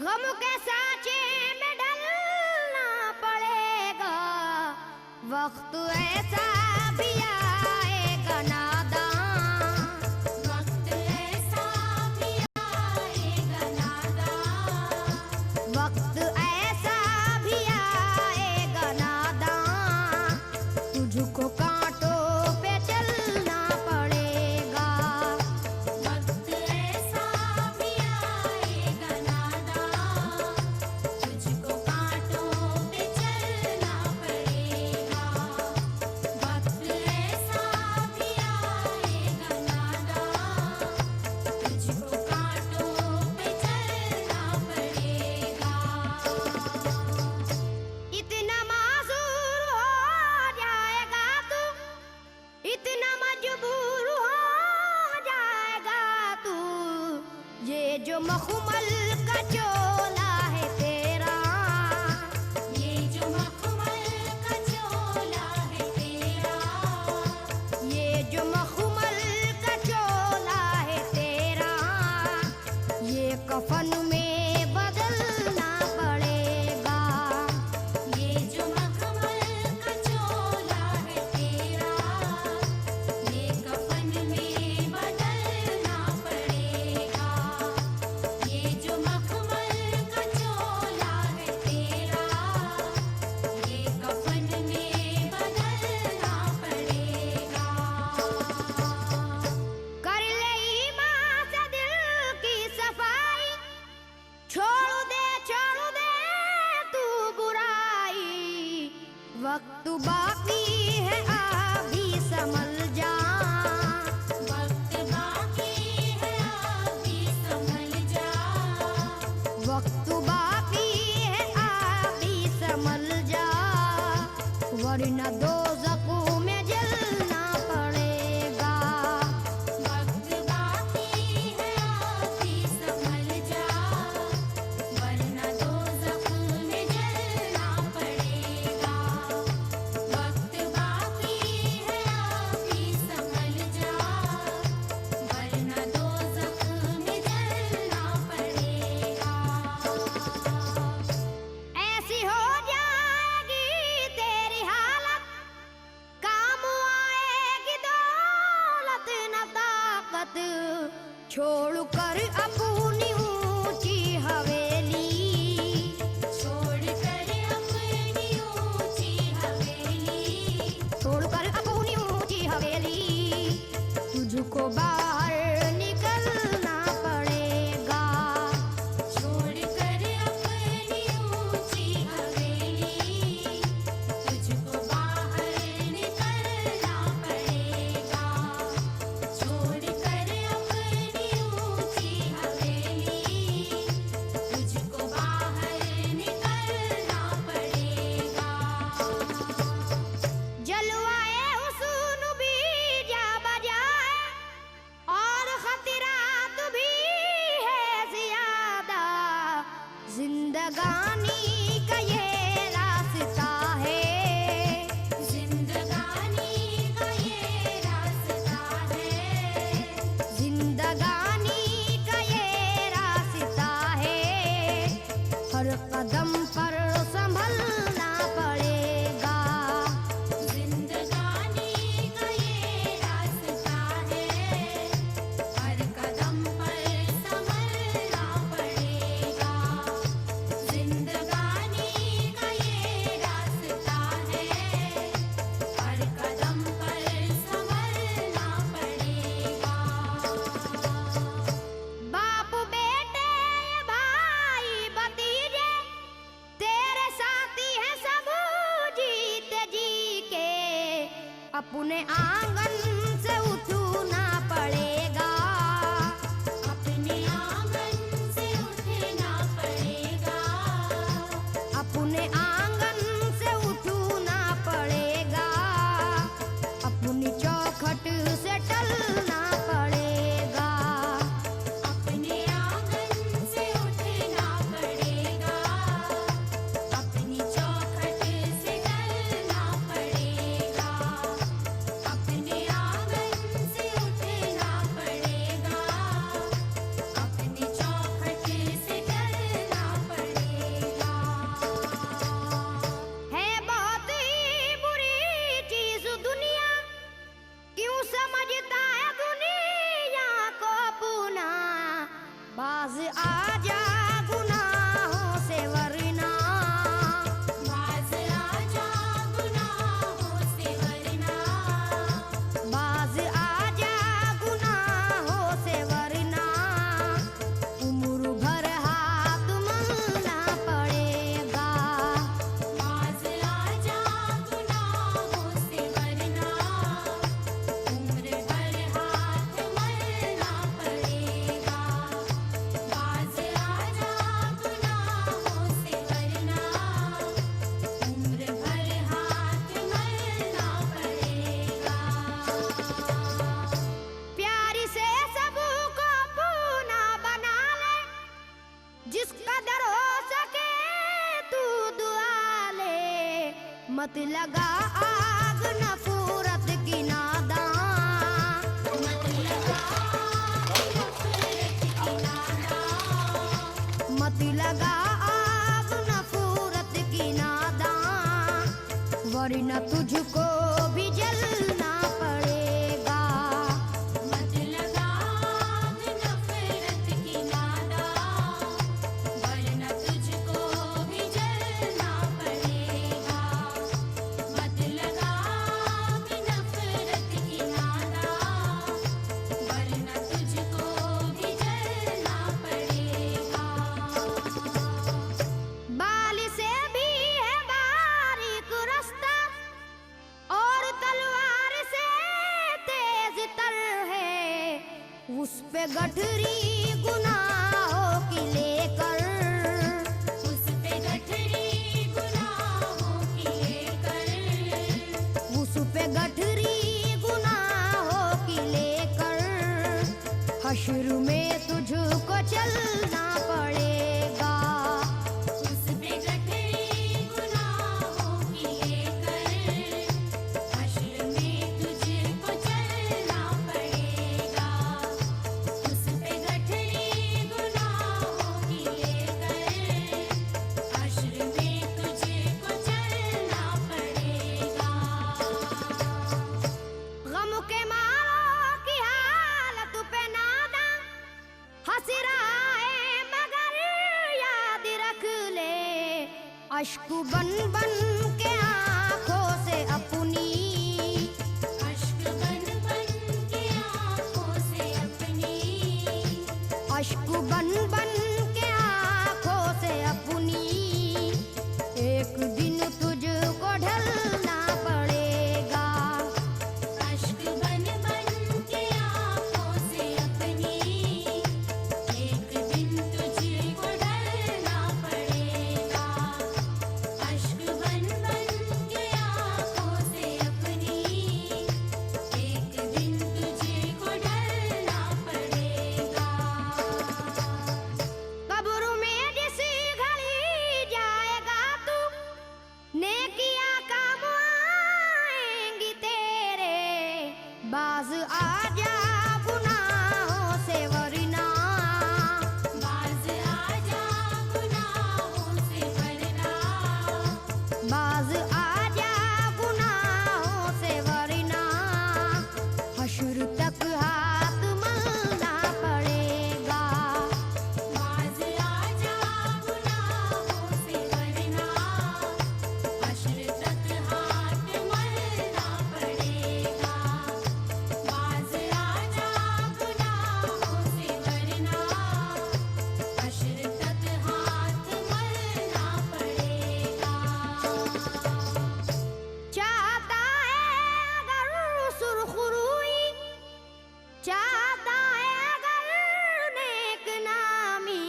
गम के सांचे में ढलना पड़ेगा, वक्त ऐसा भी आएगा नादान, वक्त ऐसा भी आएगा नादान, वक्त ऐसा भी आएगा नादान, तुझको कांटों पे चलना पड़ेगा, वक्त ऐसा भी आएगा नादान, तुझको कांटों पे चलना पड़ेगा, वक्त ऐसा भी आएगा नादान, तुझको कांटों पे चलना पड़ेगा। इतना मासूर हो जाएगा तू, इतना मजबूर हो जाएगा तू, ये जो मखमल का चोला है तेरा, ये जो मखमल का चोला है तेरा, ये जो मखमल का चोला है तेरा, ये कफन में बदलना पड़ेगा, ये जो मखमल का चोला है तेरा, ये कफन में बदलना पड़ेगा, ये जो मखमल का चोला है तेरा, ये कफन में बदलना पड़ेगा। कर ले ईमान से दिल की सफाई, छोड़ दे तू बुराई, वक्त बाकी है अभी संभल जा, वक्त बाकी है अभी संभल जा, वक्त बाकी है अभी संभल जा, वरना दोज़ख में जलना पड़ेगा, वक्त बाकी है अभी संभल जा, वरना दोज़ख में जलना पड़ेगा, वक्त बाकी है अभी संभल जा, वरना दोज़ख में जलना पड़ेगा। ऐसी हो जाएगी तेरी हालत, काम आएगी दौलत न ताकत, छोड़ कर अपनी ऊंची हवेली, छोड़ कर अपनी ऊंची हवेली, छोड़ कर अपनी ऊंची हवेली, तुझको बाहर निकलना पड़ेगा, छोड़ कर अपनी ऊंची हवेली, तुझको बाहर निकलना पड़ेगा, छोड़ कर अपनी ऊंची हवेली, तुझको बाहर निकलना पड़ेगा। जलवाए हुस्न भी जा बजाए और खतरात भी है ज्यादा, जिंदगानी का ये रास्ता है, जिंदगानी का ये रास्ता है, जिंदगानी का ये रास्ता है, हर कदम पर संभलना पड़ेगा, जिंदगानी का ये रास्ता है, हर कदम पर संभलना पड़ेगा, जिंदगानी का ये रास्ता है, हर कदम पर संभलना पड़ेगा। बाप बेटे भाई भतीजे तेरे साथी हैं सब जीते जी के, अपने आंगन से उठना पड़ेगा, अपने आंगन से उठना पड़ेगा, अपने आंगन से उठना पड़ेगा, अपनी चौखट से टलना पड़ेगा, अपने आंगन से उठना पड़ेगा, अपनी चौखट से टलना पड़ेगा, अपने आंगन से उठना कदर हो सके तू दुआ ले, मत लगा आग नफरत की नादान, मत लगा नफरत की नादान, मत लगा आग नफरत की नादान, वरना तुझको भी जलना पड़ेगा। मत लगा नफरत की नादान, वरना तुझको भी जलना पड़ेगा। मत लगा नफरत की नादान, वरना तुझको भी जलना पड़ेगा। बाल से भी है बारीक रास्ता और तलवार से तेज तर है, उस पे गठरी गुनाहों की लेकर, उस पे गठरी गुनाहों की लेकर, उस पे गठरी गुनाहों की लेकर, हश्र में तुझको चलना पड़ेगा। उस पे गठरी गुनाहों की लेकर, हश्र में तुझको चलना पड़ेगा। उस पे गठरी गुनाहों की लेकर, हश्र में तुझको चलना पड़ेगा। गम के मारों की हालत पे नादा हंस रहा है मगर याद रख ले, अश्क बन बन के आंखों से अपनी, अश्क बन बन के आँखों से अपनी, अश्क बन बन के आंखों से अपनी, एक दिन तुझको ढलना पड़ेगा। अश्क बन बन के आँखों से अपनी, एक दिन तुझको ढलना पड़ेगा। अश्क बन बन के आँखों से अपनी, एक दिन तुझको ढलना पड़ेगा। कब्र में जिस घड़ी जाएगा तू, नेकियां काम आएंगी तेरे, बाज आजा गुनाहों से वरना, बाज आजा गुनाहों से वरना, बाज आजा गुनाहों से वरना, हश्र तक हाथ मलना पड़ेगा। बाज आजा गुनाहों से वरना, हश्र तक हाथ मलना पड़ेगा। बाज आजा गुनाहों से वरना, हश्र तक हाथ मलना पड़ेगा। चाहता है अगर सुरखरुई, चाहता है अगर नेक नामी,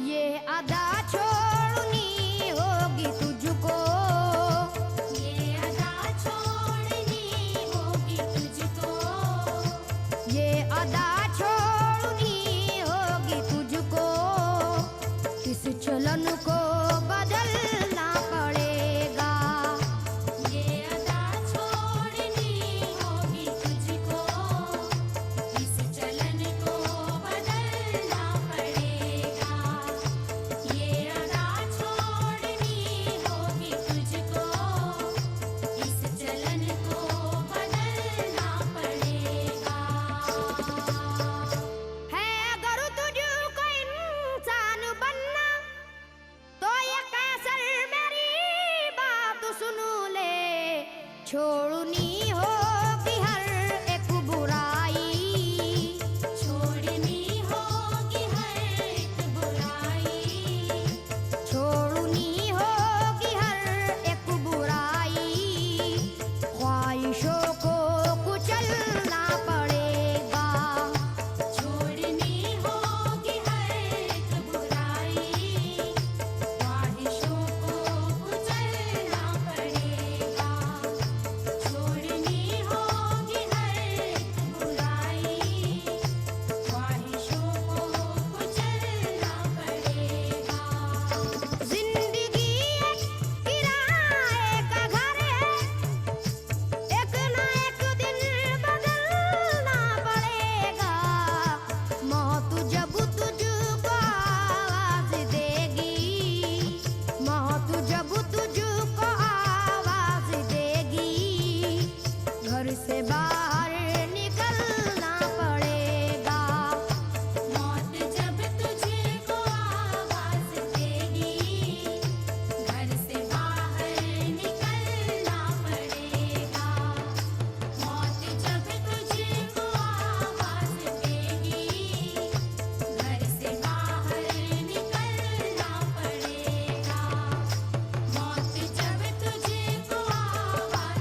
ये अदा छोड़नी होगी तुझको, ये अदा छोड़नी होगी तुझको, ये अदा छोड़नी होगी तुझको, इस चलन को बदलना पड़ेगा। ये अदा छोड़नी होगी तुझको, इस चलन को बदलना पड़ेगा। ये अदा छोड़नी होगी तुझको, इस चलन को बदलना पड़ेगा। है अगर तुझको इंसान बनना, तो ये कैसर मेरी बात सुन ले, छोड़नी